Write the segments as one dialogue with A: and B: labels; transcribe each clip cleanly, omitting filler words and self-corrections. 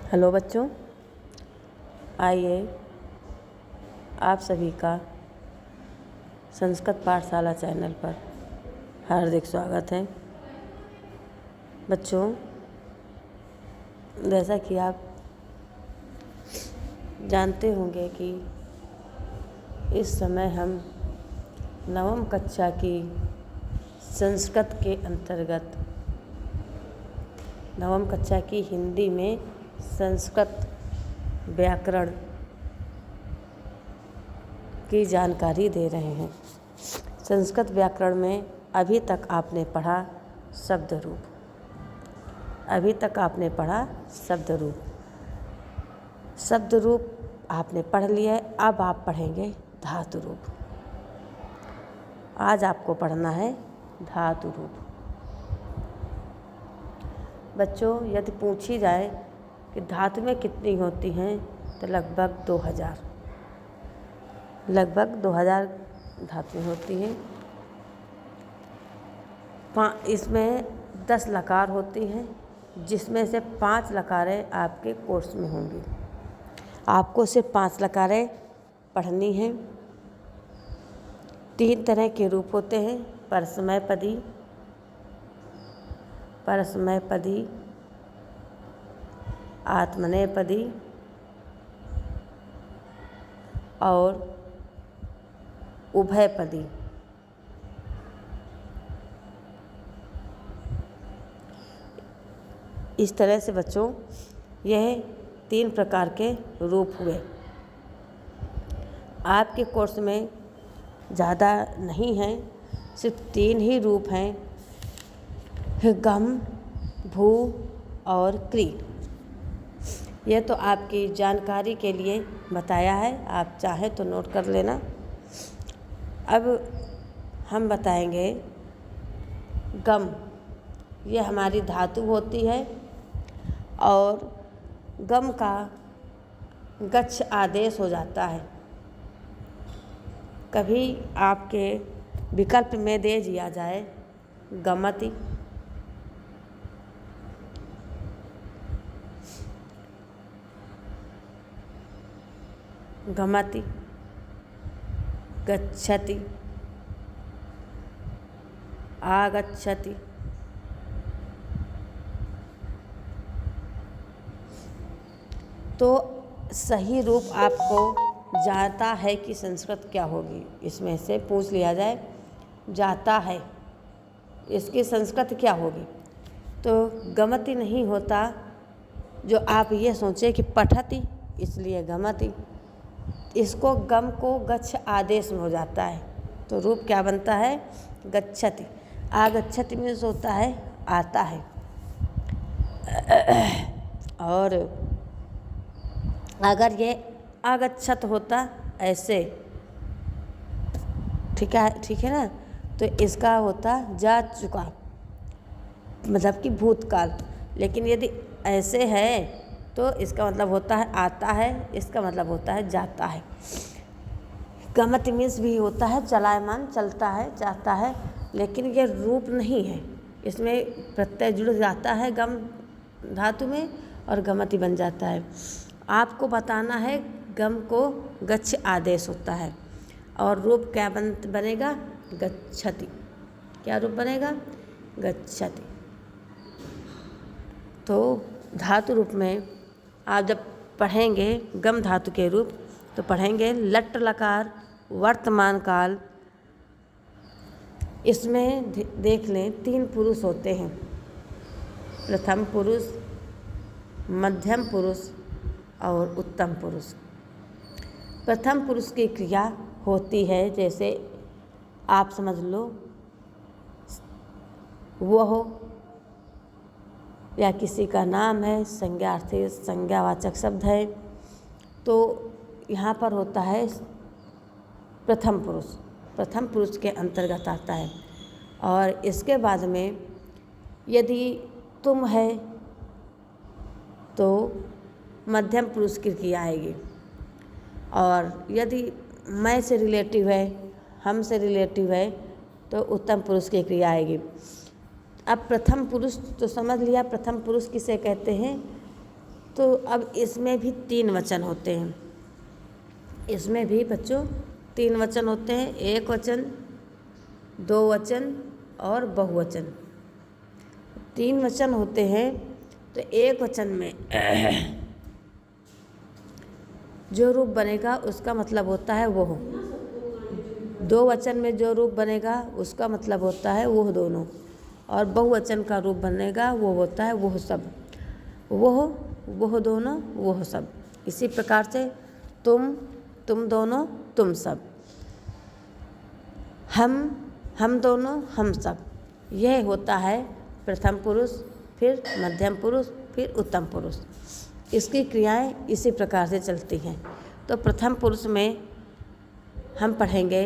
A: Hello बच्चों, आइए आप सभी का संस्कृत पाठशाला चैनल पर हार्दिक स्वागत है। बच्चों, जैसा कि आप जानते होंगे कि इस समय हम नवम कक्षा की संस्कृत के अंतर्गत नवम कक्षा की हिंदी में संस्कृत व्याकरण की जानकारी दे रहे हैं। संस्कृत व्याकरण में अभी तक आपने पढ़ा शब्द रूप, शब्द रूप आपने पढ़ लिया है। अब आप पढ़ेंगे धातु रूप। आज आपको पढ़ना है धातु रूप। बच्चों, यदि पूछी जाए कि धातु में कितनी होती हैं तो लगभग 2000 धातुएं होती हैं। इसमें 10 लकार होती हैं, जिसमें से 5 लकारें आपके कोर्स में होंगी। आपको सिर्फ 5 लकारें पढ़नी हैं। 3 तरह के रूप होते हैं: परस्मैपदी, आत्मनेपदी और उभयपदी। इस तरह से बच्चों यह 3 प्रकार के रूप हुए। आपके कोर्स में ज़्यादा नहीं हैं, सिर्फ 3 ही रूप हैं: गम, भू और क्री। यह तो आपकी जानकारी के लिए बताया है, आप चाहे तो नोट कर लेना। अब हम बताएंगे गम। यह हमारी धातु होती है और गम का गच्छ आदेश हो जाता है। कभी आपके विकल्प में दे दिया जाए गमति, गच्छति, आगच्छति, तो सही रूप आपको जाता है कि संस्कृत क्या होगी। इसमें से पूछ लिया जाए जाता है, इसकी संस्कृत क्या होगी, तो गमति नहीं होता। जो आप ये सोचें कि पठति, इसलिए गमति। इसको गम को गच्छ आदेश में हो जाता है, तो रूप क्या बनता है? गच्छति। आगच्छति में होता है आता है। और अगर ये आगच्छत होता ऐसे, ठीक है ना, तो इसका होता जा चुका, मतलब कि भूतकाल। लेकिन यदि ऐसे है तो इसका मतलब होता है आता है, इसका मतलब होता है जाता है। गमति मीन्स भी होता है चलायमान, चलता है, जाता है, लेकिन ये रूप नहीं है। इसमें प्रत्यय जुड़ जाता है गम धातु में और गमति बन जाता है। आपको बताना है गम को गच्छ आदेश होता है और रूप क्या बनेगा? गच्छति। क्या रूप बनेगा? गच्छति। तो धातु रूप में आप जब पढ़ेंगे गम धातु के रूप, तो पढ़ेंगे लट लकार वर्तमान काल। इसमें देख लें 3 पुरुष होते हैं: प्रथम पुरुष, मध्यम पुरुष और उत्तम पुरुष। प्रथम पुरुष की क्रिया होती है, जैसे आप समझ लो वह, या किसी का नाम है, संज्ञार्थी संज्ञावाचक शब्द है, तो यहाँ पर होता है प्रथम पुरुष। प्रथम पुरुष के अंतर्गत आता है। और इसके बाद में यदि तुम है तो मध्यम पुरुष की क्रिया आएगी, और यदि मैं से रिलेटिव है, हम से रिलेटिव है, तो उत्तम पुरुष की क्रिया आएगी। अब प्रथम पुरुष तो समझ लिया, प्रथम पुरुष किसे कहते हैं, तो अब इसमें भी 3 वचन होते हैं, इसमें भी बच्चों 3 वचन होते हैं, एक वचन, 2 वचन और बहुवचन। 3 वचन होते हैं। तो एक वचन में जो रूप बनेगा उसका मतलब होता है वह। 2 वचन में जो रूप बनेगा उसका मतलब होता है वह दोनों, और बहुवचन का रूप बनेगा वो होता है वह सब। वह दोनों, वह सब। इसी प्रकार से तुम दोनों, तुम सब। हम दोनों, हम सब। यह होता है प्रथम पुरुष, फिर मध्यम पुरुष, फिर उत्तम पुरुष। इसकी क्रियाएं इसी प्रकार से चलती हैं। तो प्रथम पुरुष में हम पढ़ेंगे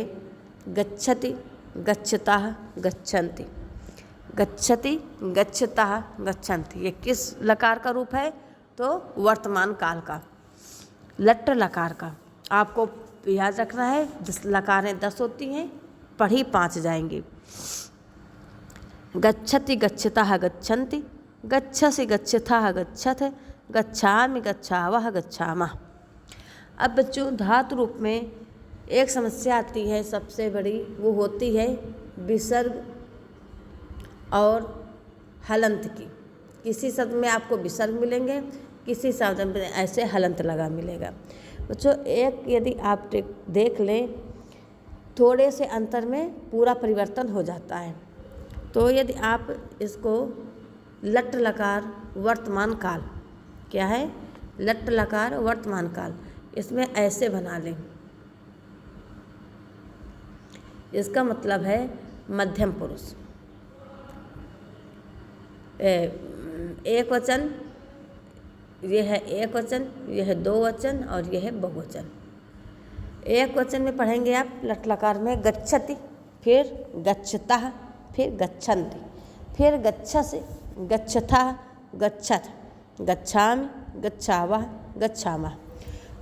A: गच्छति, गच्छतः, गच्छन्ति। गच्छति, गच्छतः, गच्छन्ति। ये किस लकार का रूप है? तो वर्तमान काल का, लट्ट लकार का। आपको याद रखना है, 10 लकारें 10 होती हैं, पढ़ी 5 जाएंगी। गच्छति, गच्छतः, गच्छन्ति। गच्छसि, गच्छथः, गच्छथ। गच्छामि, गच्छावः, गच्छामः। अब बच्चों धातु रूप में एक समस्या आती है सबसे बड़ी, वो होती है विसर्ग और हलंत की। किसी शब्द में आपको विसर्ग मिलेंगे, किसी शब्द में ऐसे हलंत लगा मिलेगा। बच्चों एक यदि आप देख लें, थोड़े से अंतर में पूरा परिवर्तन हो जाता है। तो यदि आप इसको लट्ट लकार वर्तमान काल, क्या है? लट्ट लकार वर्तमान काल, इसमें ऐसे बना लें। इसका मतलब है मध्यम पुरुष। एक वचन, यह है एक वचन, यह है 2 वचन और यह है बहुवचन। एक वचन में पढ़ेंगे आप लट् लकार में गच्छति, फिर गच्छतः, फिर गच्छन्ति, फिर गच्छसि, गच्छथः, गच्छथ। गच्छामि, गच्छावः, गच्छामः।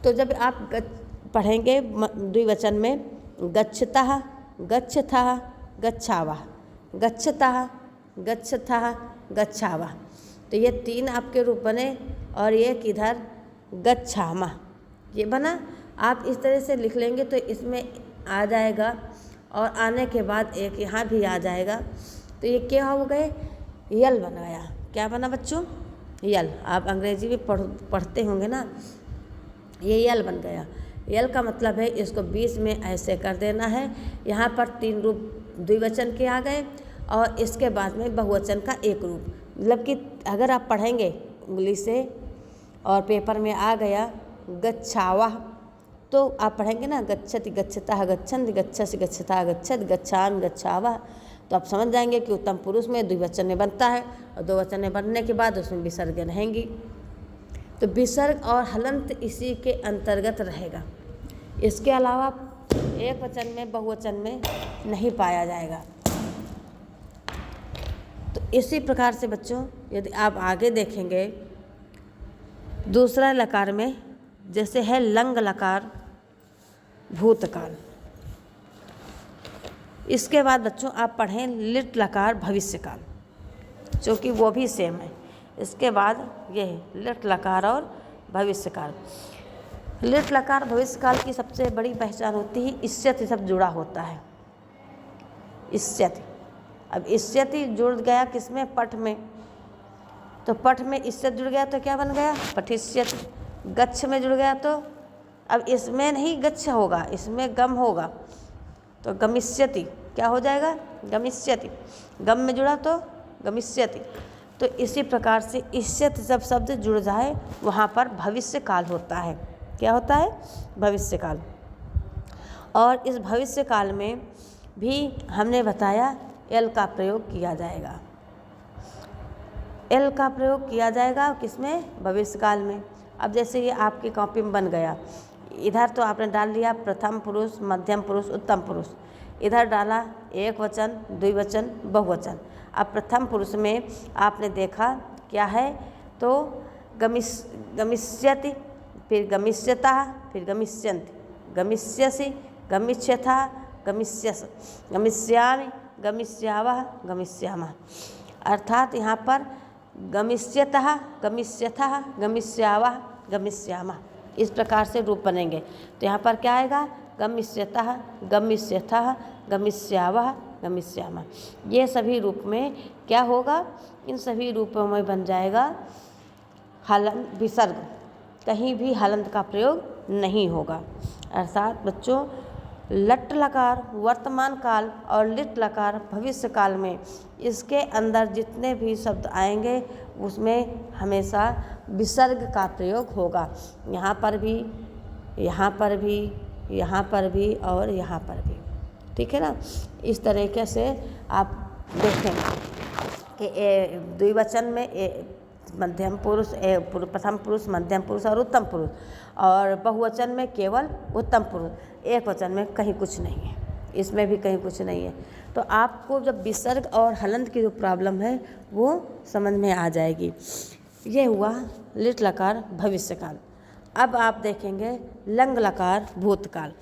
A: तो जब आप पढ़ेंगे द्विवचन में गच्छतः, गच्छथः, गच्छावः, गच्छतः, गच्छथः, गच्छावः, तो ये 3 आपके रूप बने। और एक इधर गच्छामः, ये बना। आप इस तरह से लिख लेंगे तो इसमें आ जाएगा, और आने के बाद एक यहाँ भी आ जाएगा। तो ये क्या हो गए? यल बन गया। क्या बना बच्चों? यल। आप अंग्रेजी में पढ़ते होंगे ना, ये यल बन गया। यल का मतलब है इसको बीच में ऐसे कर देना है। यहाँ पर 3 रूप द्विवचन के आ गए, और इसके बाद में बहुवचन का एक रूप। मतलब कि अगर आप पढ़ेंगे उंगली से और पेपर में आ गया गच्छावः, तो आप पढ़ेंगे ना गच्छति, गच्छतः, गच्छन्ति, गच्छसि, गच्छथः, गच्छथ। गच्छामि, गच्छावः, तो आप समझ जाएंगे कि उत्तम पुरुष में द्विवचन में बनता है, और 2 वचन में बनने के बाद उसमें विसर्ग रहेंगी। तो विसर्ग और हलंत इसी के अंतर्गत रहेगा। इसके अलावा एक वचन में बहुवचन में नहीं पाया जाएगा। तो इसी प्रकार से बच्चों यदि आप आगे देखेंगे दूसरा लकार में, जैसे है लंग लकार भूतकाल। इसके बाद बच्चों आप पढ़ें लिट लकार भविष्यकाल, जो कि वो भी सेम है। इसके बाद ये है लिट लकार और भविष्यकाल। लिट लकार भविष्यकाल की सबसे बड़ी पहचान होती है इष्यति शब्द जुड़ा होता है। इष्यति, अब इष्यति जुड़ गया किसमें? पठ में। तो पठ में इष्यति जुड़ गया तो क्या बन गया? पठिष्यति। गच्छ में जुड़ गया तो अब इसमें नहीं गच्छ होगा, इसमें गम होगा, तो गमिष्यति। क्या हो जाएगा? गमिष्यति। गम में जुड़ा तो गमिष्यति। तो इसी प्रकार से इष्यति जब शब्द जुड़ जाए वहाँ पर भविष्य काल होता है। क्या होता है? भविष्य काल। और इस भविष्य काल में भी हमने बताया एल का प्रयोग किया जाएगा। एल का प्रयोग किया जाएगा किसमें? भविष्य काल में। अब जैसे ये आपकी कॉपी में बन गया, इधर तो आपने डाल लिया प्रथम पुरुष, मध्यम पुरुष, उत्तम पुरुष। इधर डाला एक वचन, द्विवचन, बहुवचन। अब प्रथम पुरुष में आपने देखा क्या है? तो गमिष्यति, फिर गमिष्यतः, फिर गमिष्यन्ति, गमिष्यसि, गमिष्यथः, गमिष्यस, गमिष्यामि, गमिष्यावः, गमिष्यामः। अर्थात यहाँ पर गमिष्यतः, गमिष्यथः, गमिष्यावः, गमिष्यामः, इस प्रकार से रूप बनेंगे। तो यहाँ पर क्या आएगा? गमिष्यतः, गमिष्यथः, गमिष्यावः, गमिष्यामः। ये सभी रूप में क्या होगा? इन सभी रूपों में बन जाएगा हलंत विसर्ग, कहीं भी हलंत का प्रयोग नहीं होगा। अर्थात बच्चों लट लकार वर्तमान काल और लिट लकार भविष्य काल में इसके अंदर जितने भी शब्द आएंगे उसमें हमेशा विसर्ग का प्रयोग होगा। यहाँ पर भी, यहाँ पर भी, यहाँ पर भी और यहाँ पर भी। ठीक है ना? इस तरीके से आप देखेंगे कि द्विवचन में मध्यम पुरुष, प्रथम पुरुष, मध्यम पुरुष और उत्तम पुरुष, और बहुवचन में केवल उत्तम पुरुष, एक वचन में कहीं कुछ नहीं है, इसमें भी कहीं कुछ नहीं है। तो आपको जब विसर्ग और हलंत की जो प्रॉब्लम है वो समझ में आ जाएगी। ये हुआ लिट लकार भविष्यकाल। अब आप देखेंगे लंग लकार भूतकाल।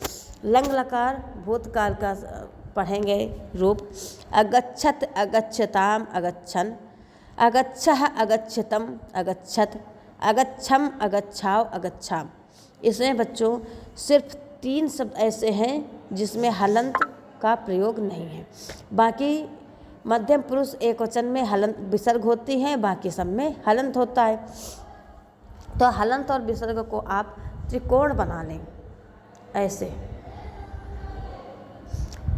A: लंग लकार भूतकाल का पढ़ेंगे रूप। अगच्छत, अगच्छताम, अगच्छन, अगच्छः, अगच्छतम, अगच्छत, अगच्छम, अगच्छाव, अगच्छाम। इसमें बच्चों सिर्फ 3 शब्द ऐसे हैं जिसमें हलंत का प्रयोग नहीं है। बाकी मध्यम पुरुष एक वचन में हलंत विसर्ग होती हैं, बाकी सब में हलंत होता है। तो हलंत और विसर्ग को आप त्रिकोण बना लें, ऐसे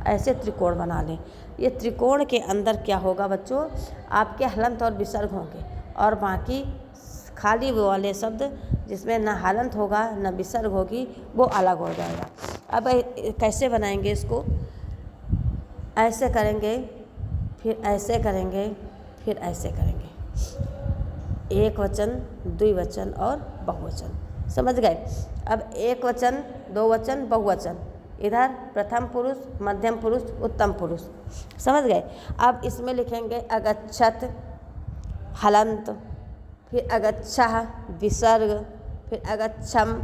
A: ऐसे त्रिकोण बना लें। ये त्रिकोण के अंदर क्या होगा बच्चों? आपके हलंत और विसर्ग होंगे और बाकी खाली वो वाले शब्द जिसमें ना हलंत होगा ना विसर्ग होगी वो अलग हो जाएगा। अब कैसे बनाएंगे इसको? ऐसे करेंगे, फिर ऐसे करेंगे, फिर ऐसे करेंगे। एक वचन, द्विवचन और बहुवचन। समझ गए? अब एक वचन, दो वचन, बहुवचन, इधर प्रथम पुरुष, मध्यम पुरुष, उत्तम पुरुष। समझ गए? अब इसमें लिखेंगे अगच्छत हलंत, फिर अगच्छः विसर्ग, फिर अगच्छम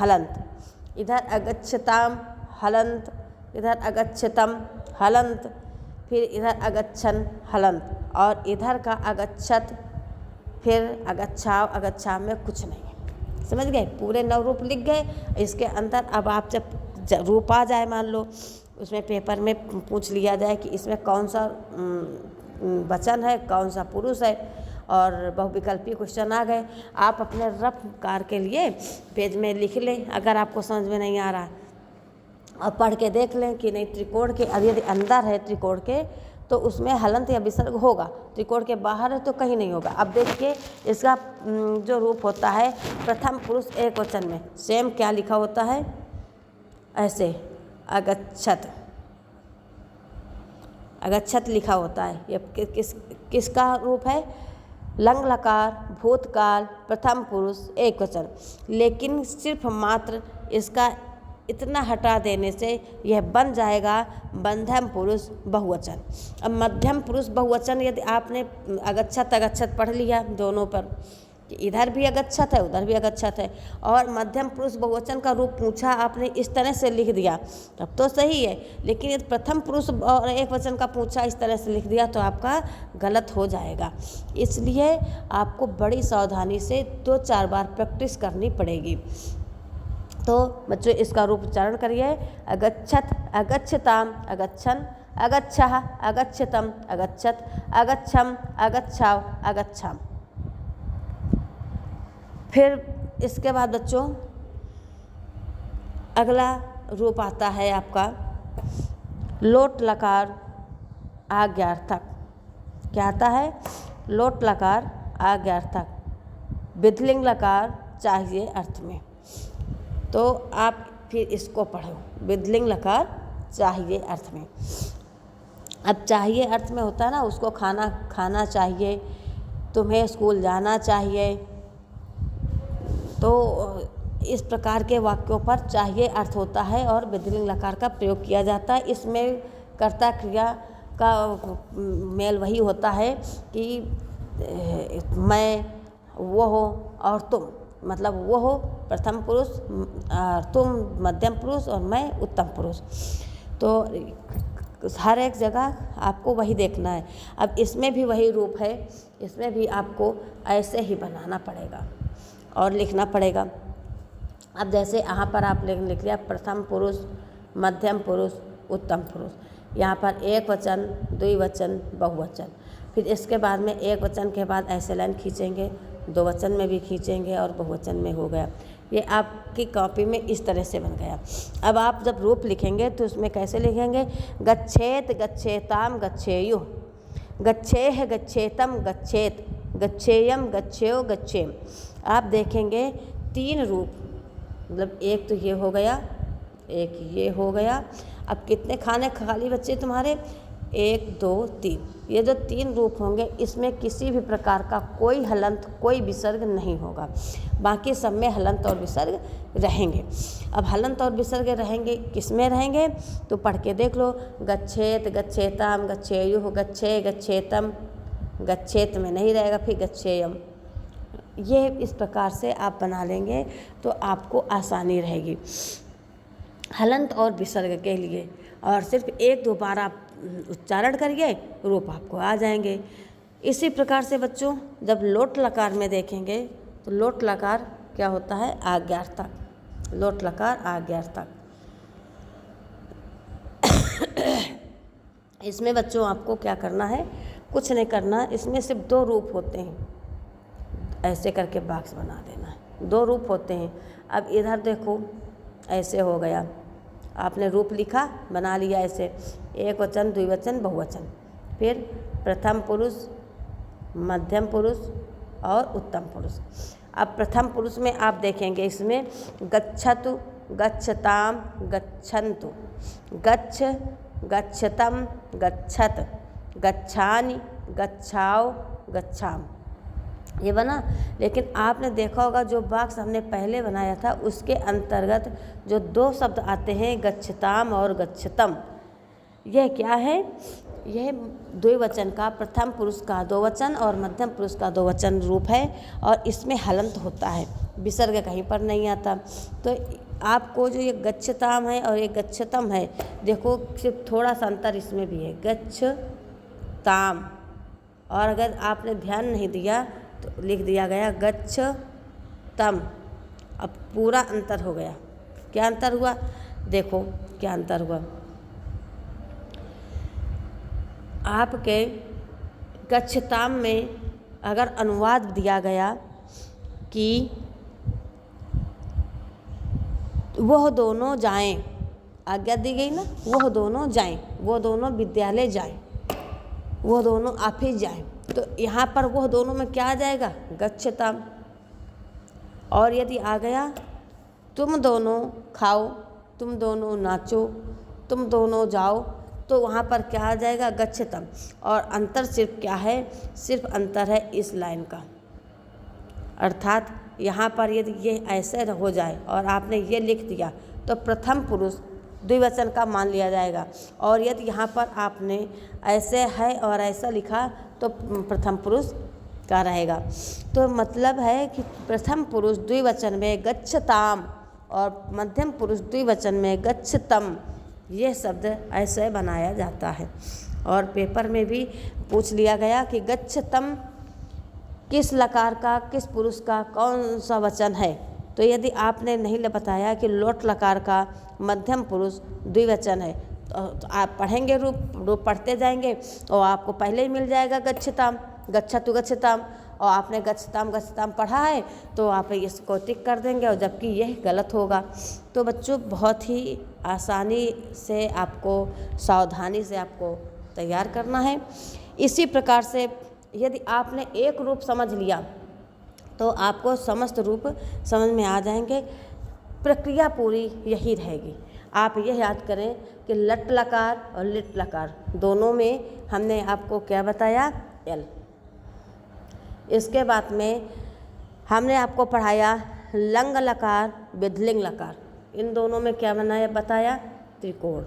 A: हलंत, इधर अगच्छताम हलंत, इधर अगच्छतम हलंत, फिर इधर अगच्छन हलंत, और इधर का अगच्छत, फिर अगच्छाव, अगच्छाव में कुछ नहीं है। समझ गए? पूरे 9 रूप लिख गए। इसके अंदर अब आप जब रूप आ जाए, मान लो उसमें पेपर में पूछ लिया जाए कि इसमें कौन सा वचन है, कौन सा पुरुष है, और बहुविकल्पी क्वेश्चन आ गए, आप अपने रफ कार के लिए पेज में लिख लें अगर आपको समझ में नहीं आ रहा, और पढ़ के देख लें कि नहीं त्रिकोण के यदि अंदर है त्रिकोण के तो उसमें हलंत या विसर्ग होगा, त्रिकोण के बाहर है तो कहीं नहीं होगा। अब देखिए इसका जो रूप होता है प्रथम पुरुष एक वचन में सेम क्या लिखा होता है? ऐसे अगच्छत, अगच्छत लिखा होता है। ये किसका रूप है? लंग लकार भूतकाल प्रथम पुरुष एक वचन। लेकिन सिर्फ मात्र इसका इतना हटा देने से यह बन जाएगा मध्यम पुरुष बहुवचन। अब मध्यम पुरुष बहुवचन यदि आपने अगच्छत अगच्छत पढ़ लिया दोनों पर, इधर भी अगच्छत है उधर भी अगच्छत है, और मध्यम पुरुष बहुवचन का रूप पूछा आपने इस तरह से लिख दिया तब तो सही है, लेकिन यदि प्रथम पुरुष और एक वचन का पूछा इस तरह से लिख दिया तो आपका गलत हो जाएगा। इसलिए आपको बड़ी सावधानी से 2-4 बार प्रैक्टिस करनी पड़ेगी। तो बच्चों इसका रूप उच्चारण करिए। अगच्छत, अगच्छताम, अगच्छन, अगच्छः, अगच्छतम, अगच्छत, अगच्छम, अगच्छाव, अगच्छाम। फिर इसके बाद बच्चों अगला रूप आता है आपका लोट लकार आज्ञार्थक। क्या आता है? लोट लकार आज्ञार्थक। विधिलिंग लकार चाहिए अर्थ में। तो आप फिर इसको पढ़ो, विधिलिंग लकार चाहिए अर्थ में। अब चाहिए अर्थ में होता है ना, उसको खाना खाना चाहिए, तुम्हें स्कूल जाना चाहिए, तो इस प्रकार के वाक्यों पर चाहिए अर्थ होता है और विधिलिंग लकार का प्रयोग किया जाता है। इसमें कर्ता क्रिया का मेल वही होता है कि मैं, वो हो और तुम, मतलब वो हो प्रथम पुरुष, तुम मध्यम पुरुष और मैं उत्तम पुरुष। तो हर एक जगह आपको वही देखना है। अब इसमें भी वही रूप है, इसमें भी आपको ऐसे ही बनाना पड़ेगा और लिखना पड़ेगा। अब जैसे यहाँ पर आप लिख लिया प्रथम पुरुष, मध्यम पुरुष, उत्तम पुरुष। यहाँ पर एक वचन, द्विवचन, बहुवचन। फिर इसके बाद में एक वचन के बाद ऐसे लाइन खींचेंगे, दो वचन में भी खींचेंगे और बहुवचन में हो गया। ये आपकी कॉपी में इस तरह से बन गया। अब आप जब रूप लिखेंगे तो उसमें कैसे लिखेंगे? गच्छेत, गच्छेताम, गच्छेयुः, गच्छेह, गच्छेतम, गच्छेत, गच्छेयम, गच्छेयो, गच्छेम। आप देखेंगे 3 रूप, मतलब एक तो ये हो गया, एक ये हो गया। अब कितने खाने खाली बच्चे तुम्हारे? 1 2 3। ये जो 3 रूप होंगे इसमें किसी भी प्रकार का कोई हलंत, कोई विसर्ग नहीं होगा। बाकी सब में हलंत और विसर्ग रहेंगे। अब हलंत और विसर्ग रहेंगे, किस में रहेंगे? तो पढ़ के देख लो। गच्छेत, गच्छेताम, गच्छेयुः, गच्छे, गच्छेतम, गच्छेत में नहीं रहेगा, फिर गच्छेयम। ये इस प्रकार से आप बना लेंगे तो आपको आसानी रहेगी हलंत और विसर्ग के लिए। और सिर्फ 1-2 बार आप उच्चारण करिए, रूप आपको आ जाएंगे। इसी प्रकार से बच्चों जब लोट लकार में देखेंगे तो लोट लकार क्या होता है? आज्ञार्थक। लोट लकार आज्ञार्थक। इसमें बच्चों आपको क्या करना है? कुछ नहीं करना। इसमें सिर्फ 2 रूप होते हैं, ऐसे करके बॉक्स बना देना है। 2 रूप होते हैं। अब इधर देखो, ऐसे हो गया, आपने रूप लिखा, बना लिया ऐसे, एक वचन, द्विवचन, बहुवचन। फिर प्रथम पुरुष, मध्यम पुरुष और उत्तम पुरुष। अब प्रथम पुरुष में आप देखेंगे इसमें गच्छतु, गच्छताम, गच्छन्तु, गच्छ, गच्छतम, गच्छत, गच्छानि, गच्छाओ, गच्छाम। ये बना। लेकिन आपने देखा होगा जो बॉक्स हमने पहले बनाया था उसके अंतर्गत जो 2 शब्द आते हैं, गच्छताम और गच्छतम, यह क्या है? यह द्विवचन का, प्रथम पुरुष का 2 वचन और मध्यम पुरुष का 2 वचन रूप है और इसमें हलंत होता है, विसर्ग कहीं पर नहीं आता। तो आपको जो ये गच्छताम है और ये गच्छतम है, देखो सिर्फ थोड़ा सा अंतर इसमें भी है, गच्छताम। और अगर आपने ध्यान नहीं दिया तो लिख दिया गया गच्छ तम। अब पूरा अंतर हो गया। क्या अंतर हुआ? देखो क्या अंतर हुआ। आपके गच्छताम में अगर अनुवाद दिया गया कि वह दोनों जाएं, आज्ञा दी गई ना, वह दोनों जाएं, वो दोनों विद्यालय जाएं, वो दोनों ऑफिस जाएं, तो यहाँ पर वह दोनों में क्या आ जाएगा? गच्छताम। और यदि आ गया तुम दोनों खाओ, तुम दोनों नाचो, तुम दोनों जाओ, तो वहाँ पर क्या आ जाएगा? गच्छतम। और अंतर सिर्फ क्या है? सिर्फ अंतर है इस लाइन का। अर्थात यहाँ पर यदि ये ऐसे हो जाए और आपने ये लिख दिया तो प्रथम पुरुष द्विवचन का मान लिया जाएगा। और यदि यहाँ पर आपने ऐसे है और ऐसा लिखा तो प्रथम पुरुष का रहेगा। तो मतलब है कि प्रथम पुरुष द्विवचन में गच्छताम और मध्यम पुरुष द्विवचन में गच्छतम, ये शब्द ऐसे बनाया जाता है। और पेपर में भी पूछ लिया गया कि गच्छतम किस लकार का, किस पुरुष का कौन सा वचन है? तो यदि आपने नहीं बताया कि लोट लकार का मध्यम पुरुष द्विवचन है तो आप पढ़ेंगे रूप पढ़ते जाएंगे और आपको पहले ही मिल जाएगा गच्छताम, गच्छतु, गच्छताम। और आपने गच्छताम गच्छताम पढ़ा है तो आप इसको टिक कर देंगे, और जबकि यह गलत होगा। तो बच्चों बहुत ही आसानी से आपको, सावधानी से आपको तैयार करना है। इसी प्रकार से यदि आपने एक रूप समझ लिया तो आपको समस्त रूप समझ में आ जाएंगे। प्रक्रिया पूरी यही रहेगी। आप यह याद करें कि लट लकार और लिट लकार दोनों में हमने आपको क्या बताया? एल। इसके बाद में हमने आपको पढ़ाया लंग लकार, विधलिंग लकार, इन दोनों में क्या बताया? त्रिकोण।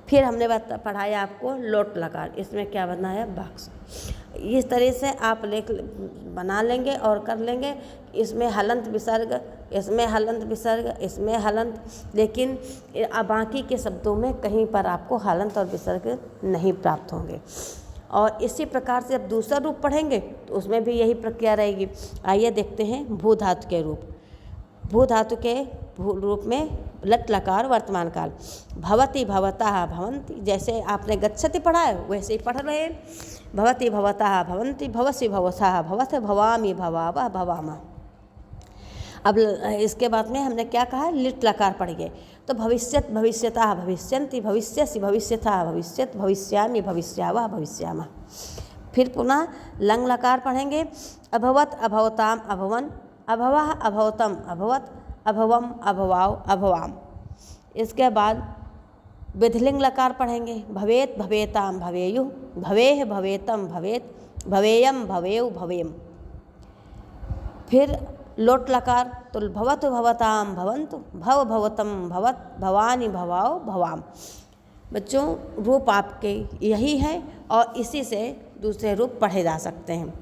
A: फिर हमने पढ़ाया आपको लोट लकार, इसमें क्या बनाया? बॉक्स। इस तरह से आप लेख बना लेंगे और कर लेंगे। इसमें हलंत विसर्ग, इसमें हलंत विसर्ग, इसमें हलंत, लेकिन बाकी के शब्दों में कहीं पर आपको हलंत और विसर्ग नहीं प्राप्त होंगे। और इसी प्रकार से जब दूसरा रूप पढ़ेंगे तो उसमें भी यही प्रक्रिया रहेगी। आइए देखते हैं भू धातु के रूप। भू धातु के रूप में लट लकार वर्तमान काल। भवति भवतः भवन्ति, जैसे आपने गच्छति पढ़ा है वैसे ही पढ़ रहे हैं। भवति भवतः भवन्ति, भवसि भवसः भवथ, भवामि भवावः भवामः। अब इसके बाद में हमने क्या कहा, लिट लकार पढ़िए। तो भविष्यत भविष्यतः भविष्यन्ति, भविष्यसि भविष्यथः भविष्यत, भविष्यामि भविष्यावः भविष्यामः। फिर पुनः लंग लकार पढ़ेंगे। अभवत अभवताम अभवन, अभवः अभवतम अभवत, अभवम अभवाव अभवाम। इसके बाद विधिलिंग लकार पढ़ेंगे। भवेत भवेताम भवेयुः, भवेह भवेतम भवेत, भवेयम भवेयु भवेम। फिर लोट लकार, तो भवतु भवताम भवन्तु, भव भवतम भवत, भवानि भवाओ भवाम। बच्चों रूप आपके यही है और इसी से दूसरे रूप पढ़े जा सकते हैं।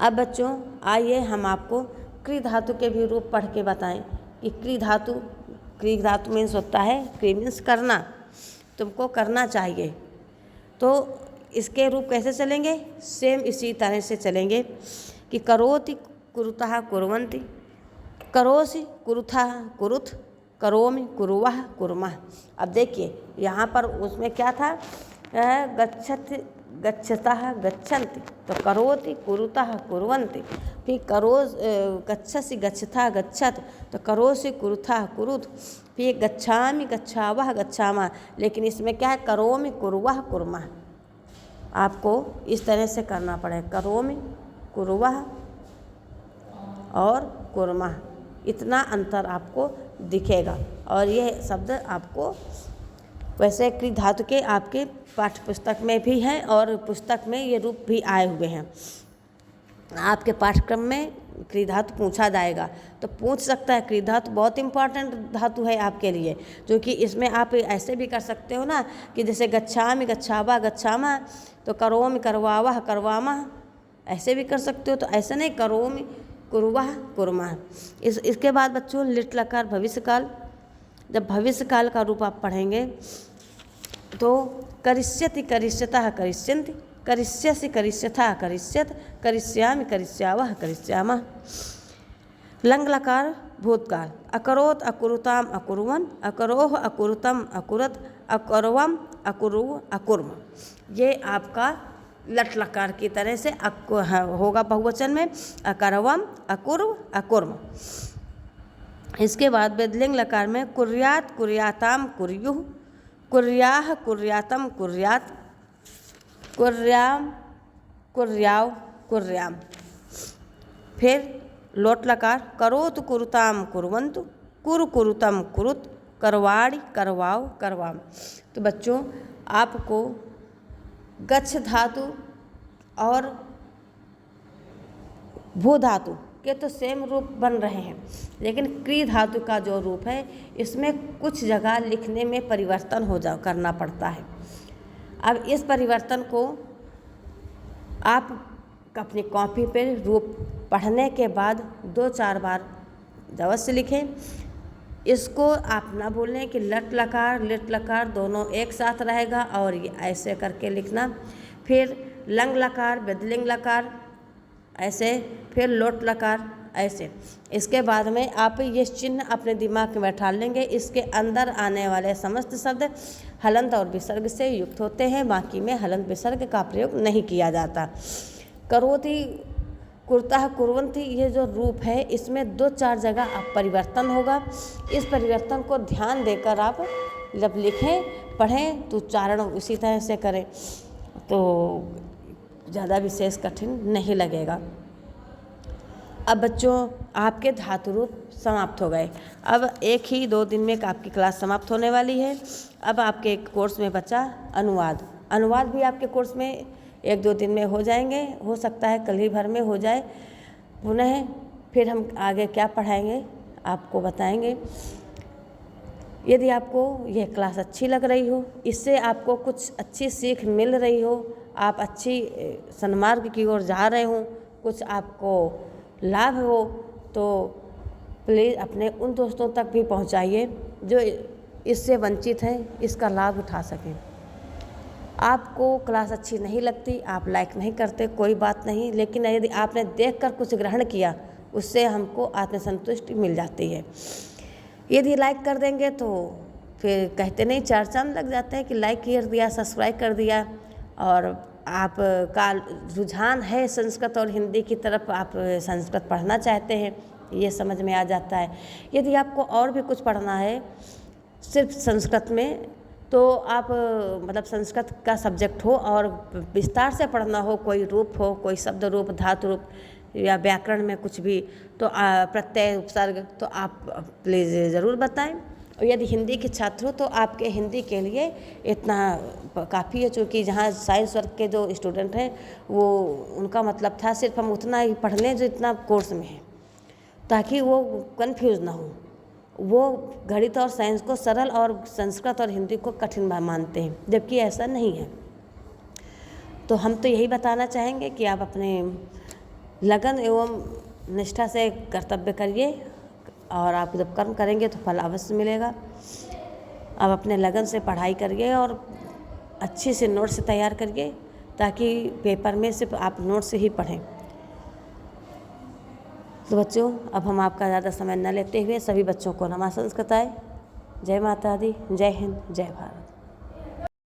A: अब बच्चों आइए हम आपको क्री धातु के भी रूप पढ़ के बताएं कि क्री धातु मीन्स होता है, क्री मीन्स करना, तुमको करना चाहिए। तो इसके रूप कैसे चलेंगे, सेम इसी तरह से चलेंगे कि करोति कुरुतः कुर्वन्ति, करोसि कुरुथः कुरुथ, करोमि कुरुवः कुर्मः। अब देखिए यहाँ पर उसमें क्या था, गच्छति गच्छतः गच्छन्ति, तो करोति कुरुतः कुर्वन्ति। फिर गच्छसि गच्छतः गच्छत, तो करोसि कुरुथः कुरुथ। फिर गच्छामि गच्छावः गच्छामः, लेकिन इसमें क्या है, करोमि कुरुवः कुर्मः। आपको इस तरह से करना पड़ेगा, करोमि कुरुवः और कुर्मः, इतना अंतर आपको दिखेगा। और यह शब्द आपको वैसे क्री धातु के आपके पाठ्य पुस्तक में भी हैं और पुस्तक में ये रूप भी आए हुए हैं। आपके पाठ्यक्रम में क्री धातु पूछा जाएगा तो पूछ सकता है। क्री धातु बहुत इम्पॉर्टेंट धातु है आपके लिए, जो कि इसमें आप ऐसे भी कर सकते हो ना कि जैसे गच्छामि गच्छावा गच्छामा, तो करोमि करवावः करवामः, ऐसे भी कर सकते हो। तो ऐसे नहीं, करोमि कुरुवः कुर्मः। इसके बाद बच्चों लिट लकार भविष्य काल। जब भविष्य काल का रूप आप पढ़ेंगे तो करिष्यति करिष्यतः करिष्यन्ति, करिष्यसि करिष्यथः करिष्यत, करिष्यामि करिष्यावः करिष्यामः। लंग लकार भूतकाल। अकरोत अकुरुताम अकुर्वन्, अकरोह अकुरुतम अकुरत, अकर्वम अकुरु अकुर्म। ये आपका लट लकार की तरह से होगा बहुवचन में, अकर्वम अकुर्व अकुर्म। इसके बाद बेदलिंग लकार में कुर्यात कुर्याताम कुर्युः, कुर्याः कुर्यातम कुर्यात, कुर्याम कुर्याव कुर्याम। फिर लोट लकार करोतु कुरुताम कुर्वन्तु, कुरु कुरुतम कुरुत, करवाणि करवाओ करवाम। तो बच्चों आपको गच्छ धातु और भू धातु के तो सेम रूप बन रहे हैं, लेकिन क्री धातु का जो रूप है इसमें कुछ जगह लिखने में परिवर्तन करना पड़ता है। अब इस परिवर्तन को आप अपनी कॉपी पर रूप पढ़ने के बाद 2-4 बार अवश्य लिखें। इसको आप ना भूलें कि लट लकार लिट लकार दोनों एक साथ रहेगा और ये ऐसे करके लिखना। फिर लंग लकार बेदलिंग लकार ऐसे, फिर लोट लकार ऐसे। इसके बाद में आप ये चिन्ह अपने दिमाग में बैठा लेंगे। इसके अंदर आने वाले समस्त शब्द हलंत और विसर्ग से युक्त होते हैं, बाकी में हलंत विसर्ग का प्रयोग नहीं किया जाता। करोति कुर्तः कुर्वन्ति ये जो रूप है इसमें 2-4 जगह आप परिवर्तन होगा। इस परिवर्तन को ध्यान देकर आप जब लिखें पढ़ें तो उच्चारण उसी तरह से करें तो ज़्यादा विशेष कठिन नहीं लगेगा। अब बच्चों आपके धातु रूप समाप्त हो गए। अब 1-2 दिन में आपकी क्लास समाप्त होने वाली है। अब आपके कोर्स में बचा अनुवाद। अनुवाद भी आपके कोर्स में 1-2 दिन में हो जाएंगे, हो सकता है कल ही भर में हो जाए। पुनः फिर हम आगे क्या पढ़ाएंगे आपको बताएंगे। यदि आपको यह क्लास अच्छी लग रही हो, इससे आपको कुछ अच्छी सीख मिल रही हो, आप अच्छी सन्मार्ग की ओर जा रहे हो, कुछ आपको लाभ हो, तो प्लीज़ अपने उन दोस्तों तक भी पहुंचाइए जो इससे वंचित हैं, इसका लाभ उठा सकें। आपको क्लास अच्छी नहीं लगती, आप लाइक नहीं करते, कोई बात नहीं, लेकिन यदि आपने देखकर कुछ ग्रहण किया, उससे हमको आत्मसंतुष्टि मिल जाती है। यदि लाइक कर देंगे तो फिर कहते नहीं, चार चांद लग जाते हैं कि लाइक कर दिया, सब्सक्राइब कर दिया, और आपका रुझान है संस्कृत और हिंदी की तरफ, आप संस्कृत पढ़ना चाहते हैं, ये समझ में आ जाता है। यदि आपको और भी कुछ पढ़ना है सिर्फ संस्कृत में, तो आप मतलब संस्कृत का सब्जेक्ट हो और विस्तार से पढ़ना हो, कोई रूप हो, कोई शब्द रूप, धातु रूप या व्याकरण में कुछ भी, तो प्रत्यय, उपसर्ग, तो आप प्लीज़ ज़रूर बताएं। और यदि हिंदी के छात्र हो तो आपके हिंदी के लिए इतना काफ़ी है, चूँकि जहाँ साइंस वर्ग के जो स्टूडेंट हैं वो उनका मतलब था सिर्फ हम उतना ही पढ़ लें जो इतना कोर्स में है, ताकि वो कंफ्यूज ना हो। वो गणित और साइंस को सरल और संस्कृत और हिंदी को कठिन मानते हैं, जबकि ऐसा नहीं है। तो हम तो यही बताना चाहेंगे कि आप अपने लगन एवं निष्ठा से कर्तव्य करिए, और आप जब कर्म करेंगे तो फल अवश्य मिलेगा। आप अपने लगन से पढ़ाई करिए और अच्छे से नोट्स तैयार करिए, ताकि पेपर में सिर्फ आप नोट्स से ही पढ़ें। तो बच्चों, अब हम आपका ज़्यादा समय न लेते हुए सभी बच्चों को नमा संस्कृताय। जय माता दी, जय हिंद, जय भारत।